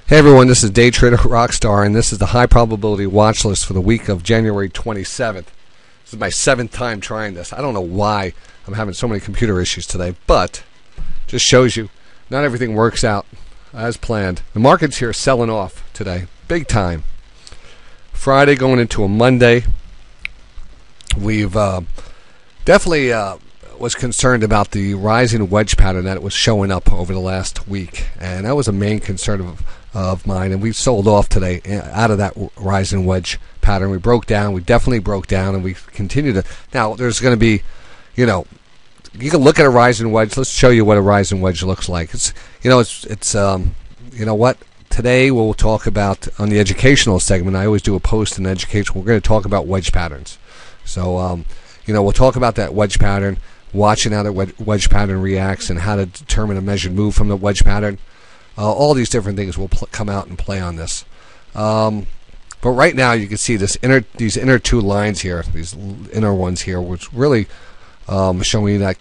Hey everyone, this is DayTraderRockStar, and this is the high probability watch list for the week of January 27th. This is my 7th time trying this. I don't know why I'm having so many computer issues today, but just shows you not everything works out as planned. The market's here selling off today, big time. Friday going into a Monday. We've definitely was concerned about the rising wedge pattern that it was showing up over the last week, and that was a main concern of mine, and we sold off today out of that rising wedge pattern. We broke down. We definitely broke down, and we continue to. Now there's going to be, you can look at a rising wedge. Let's show you what a rising wedge looks like. It's what today we'll talk about on the educational segment. I always do a post in education. We're going to talk about wedge patterns. So we'll talk about that wedge pattern, watching how the wedge pattern reacts, and how to determine a measured move from the wedge pattern. All these different things will come out and play on this. But right now you can see these inner two lines here, these inner ones here, which really showing that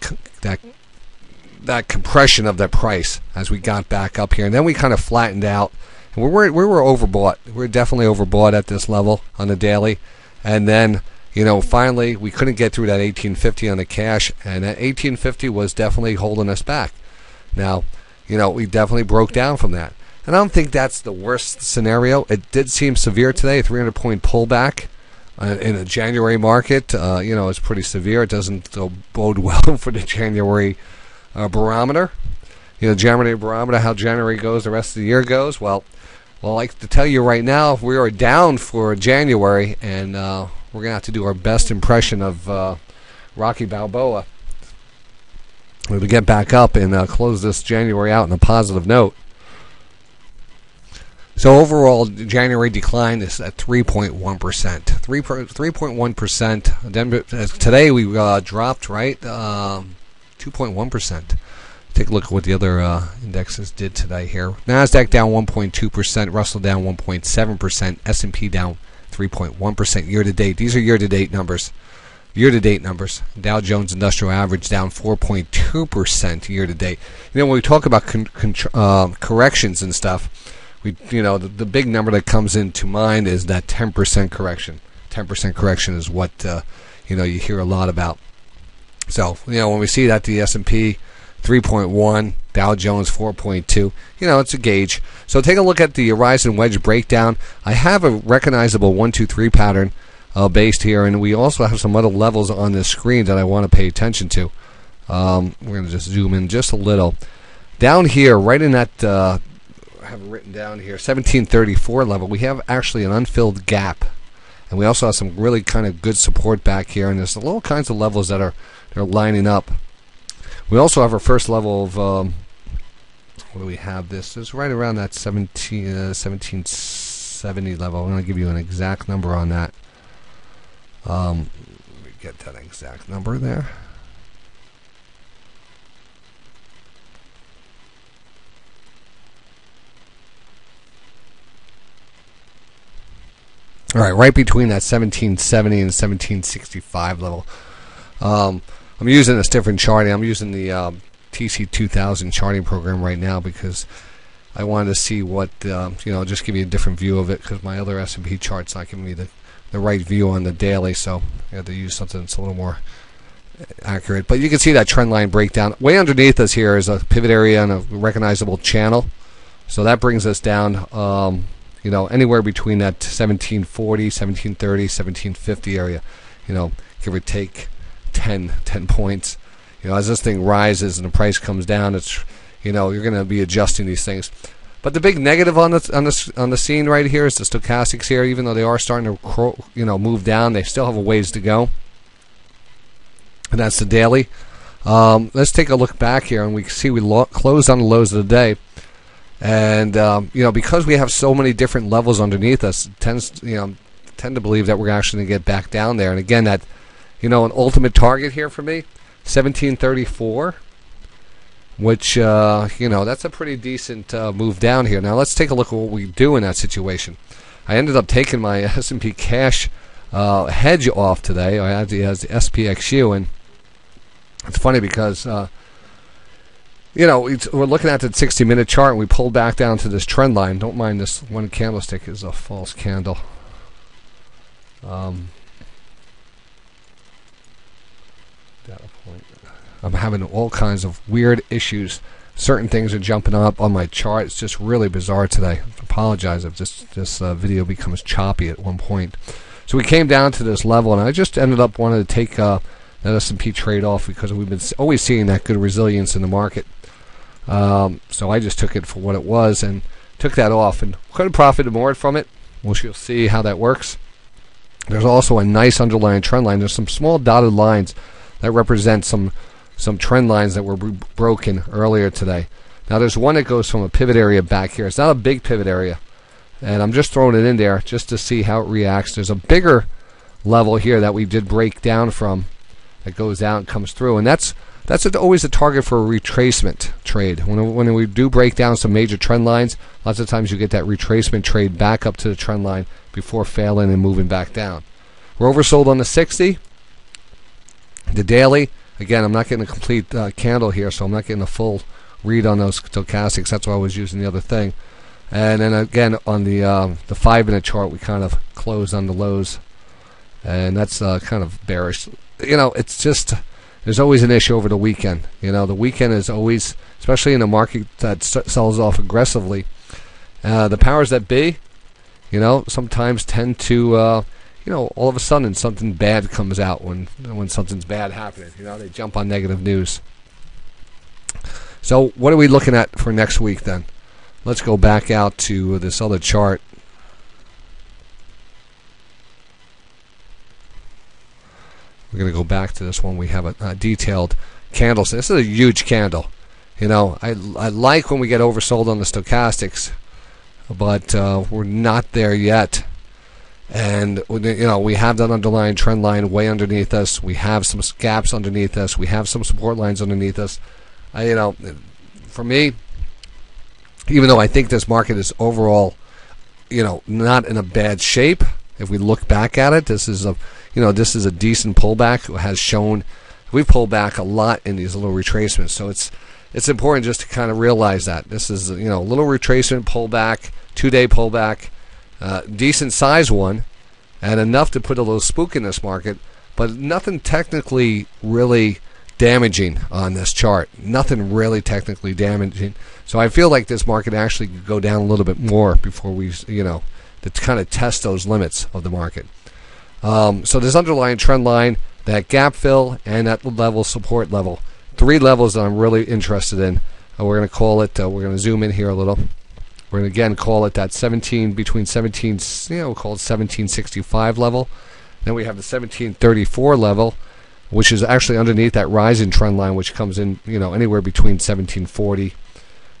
compression of that price as we got back up here, and then we kind of flattened out. And we were overbought. We're definitely overbought at this level on the daily, and then finally we couldn't get through that 1850 on the cash, and that 1850 was definitely holding us back. Now, we definitely broke down from that. And I don't think that's the worst scenario. It did seem severe today, a 300-point pullback in a January market. It's pretty severe. It doesn't bode well for the January barometer. January barometer, how January goes, the rest of the year goes. Well, I like to tell you right now, we are down for January, and we're going to have to do our best impression of Rocky Balboa. We'll get back up and close this January out on a positive note. So overall, January decline is at 3.1%. 3.1%. Today we dropped, right? 2.1%. Take a look at what the other indexes did today here. NASDAQ down 1.2%. Russell down 1.7%. S&P down 3.1% year-to-date. These are year-to-date numbers. Year-to-date numbers. Dow Jones Industrial Average down 4.2% year-to-date. When we talk about corrections and stuff, the big number that comes into mind is that 10% correction. 10% correction is what you hear a lot about. So when we see that the S&P 3.1, Dow Jones 4.2, it's a gauge. So take a look at the rising wedge breakdown. I have a recognizable 1-2-3 pattern based here, and we also have some other levels on this screen that I want to pay attention to. We're going to just zoom in just a little. Down here, right in that, I have it written down here, 1734 level, we have actually an unfilled gap. And we also have some really kind of good support back here, and there's all kinds of levels that are lining up. We also have our first level of, what do we have? This is right around that 1770 level. I'm going to give you an exact number on that. Let me get that exact number there. All right, right between that 1770 and 1765 level. I'm using this different charting. I'm using the TC 2000 charting program right now because I wanted to see what, just give you a different view of it, because my other S&P chart's not giving me the right view on the daily, so I had to use something that's a little more accurate. But you can see that trend line breakdown. Way underneath us here is a pivot area and a recognizable channel. So that brings us down, anywhere between that 1740, 1730, 1750 area, give or take 10 points. As this thing rises and the price comes down, it's, you're going to be adjusting these things. But the big negative on the scene right here is the stochastics here. Even though they are starting to move down, they still have a ways to go. And that's the daily. Let's take a look back here, and we see we closed on the lows of the day. And because we have so many different levels underneath us, it tend to believe that we're actually going to get back down there. And again, that an ultimate target here for me, 1734. Which, that's a pretty decent move down here. Now let's take a look at what we do in that situation. I ended up taking my S&P cash hedge off today. I had the SPXU, and it's funny because we're looking at the 60-minute chart, and we pulled back down to this trend line. Don't mind this one candlestick is a false candle. Data point. I'm having all kinds of weird issues. Certain things are jumping up on my chart. It's just really bizarre today. I apologize if this video becomes choppy at one point. So we came down to this level, and I just ended up wanting to take that S&P trade off because we've been always seeing that good resilience in the market. So I just took it for what it was and took that off, and could have profited more from it. We'll see how that works. There's also a nice underlying trend line. There's some small dotted lines that represent some trend lines that were broken earlier today. Now there's one that goes from a pivot area back here. It's not a big pivot area, and I'm just throwing it in there just to see how it reacts. There's a bigger level here that we did break down from that goes out and comes through, and that's always a target for a retracement trade. When we do break down some major trend lines, lots of times you get that retracement trade back up to the trend line before failing and moving back down. We're oversold on the 60. The daily, again, I'm not getting a complete candle here, so I'm not getting a full read on those stochastics. That's why I was using the other thing. And then again, on the 5-minute chart, we kind of closed on the lows, and that's kind of bearish. It's just, there's always an issue over the weekend. The weekend is always, especially in a market that sells off aggressively, the powers that be, sometimes tend to, all of a sudden something bad comes out when something's bad happening. They jump on negative news. So what are we looking at for next week then? Let's go back out to this other chart. We're going to go back to this one. We have a detailed candle. So this is a huge candle. I like when we get oversold on the stochastics, but we're not there yet. And we have that underlying trend line way underneath us. We have some gaps underneath us. We have some support lines underneath us. For me, even though I think this market is overall, not in a bad shape, if we look back at it, this is a decent pullback. It has shown we pulled back a lot in these little retracements. So it's important just to kind of realize that this is a little retracement pullback, 2-day pullback, decent size one, and enough to put a little spook in this market, but nothing technically really damaging on this chart. Nothing really technically damaging. So I feel like this market actually could go down a little bit more before we, to kind of test those limits of the market. So this underlying trend line, that gap fill, and that level support level. 3 levels that I'm really interested in. We're going to call it, we're going to zoom in here a little. We're going to again call it that between 17, we'll call it 1765 level. Then we have the 1734 level, which is actually underneath that rising trend line, which comes in, anywhere between 1740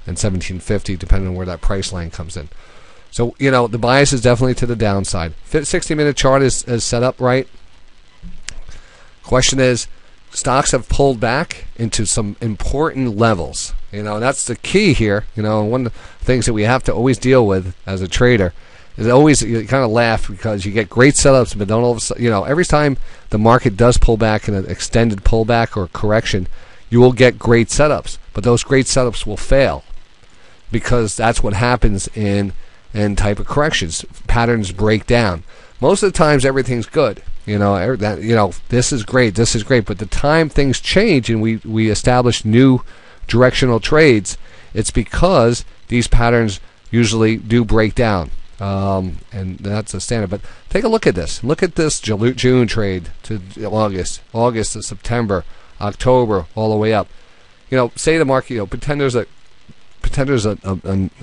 and 1750, depending on where that price line comes in. So, the bias is definitely to the downside. 60-minute chart is set up right. Question is, stocks have pulled back into some important levels. And that's the key here. One of the things that we have to always deal with as a trader is always, you kind of laugh because you get great setups, but don't all of a sudden, every time the market does pull back in an extended pullback or correction, you will get great setups. But those great setups will fail because that's what happens in type of corrections. Patterns break down. Most of the times everything's good. This is great, but the time things change and we establish new directional trades, it's because these patterns usually do break down. And that's a standard. But take a look at this. Look at this June trade to August to September, October, all the way up. Say the market, pretend there's a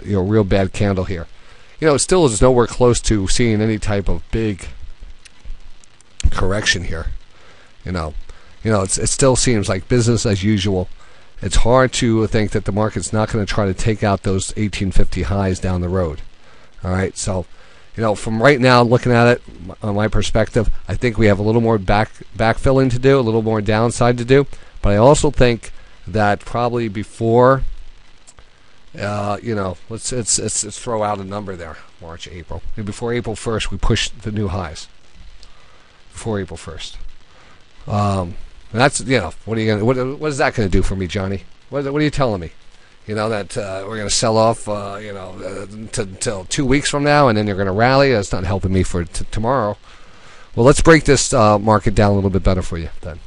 real bad candle here. It still is nowhere close to seeing any type of big correction here. It still seems like business as usual. It's hard to think that the market's not going to try to take out those 1850 highs down the road. All right, so from right now looking at it, on my perspective, I think we have a little more backfilling to do, a little more downside to do. But I also think that probably before, let's throw out a number there, March, April. And before April 1st, we push the new highs. Before April 1st. That's, what are you gonna? What is that going to do for me, Johnny? What are you telling me? You know, that we're going to sell off, until 2 weeks from now, and then you're going to rally. That's not helping me for tomorrow. Well, let's break this market down a little bit better for you then.